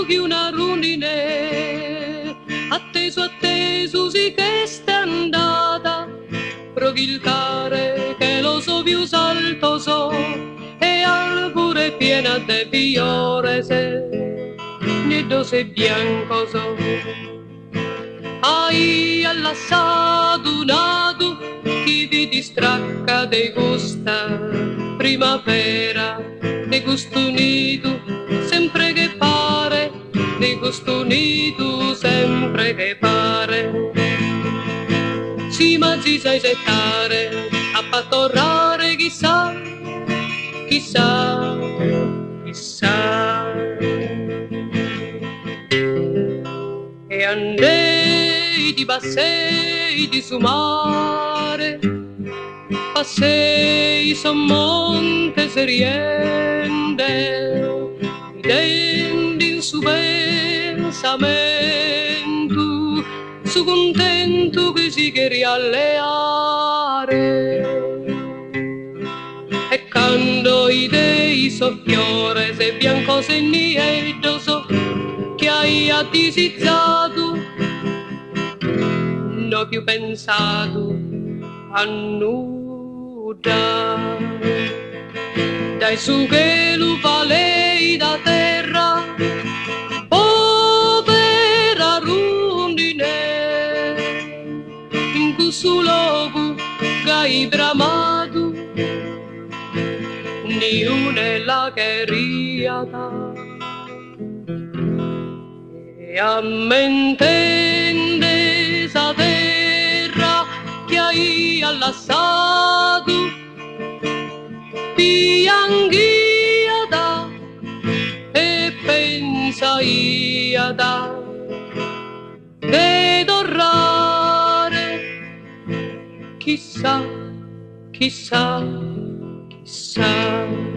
che una rondine, atteso sì che sta andata, provi il care che lo so più salto so, e albore piena de fiore se, nido se bianco so. Hai allassato nato, chi vi distracca de gusta primavera, de gusto unido, sempre che pare, de gusto unido, sempre che pare. Si ma si sai settare, a pattorrare chissà, chissà, chissà. E andei di passei di su mare, passei son monte seriende, denti in su pensamento, su contento che si queria alleare. E quando i dei soffiore, se bianco se niente so, che hai addisizzato, non più pensato a nulla. Dai su che lo valei da terra, povera rondine, in questo luogo che hai bramato, ni una lacriata. E a mentende sa terra che hai allassato, pianghiata e pensaiata de tornare, chissà, chissà, chissà.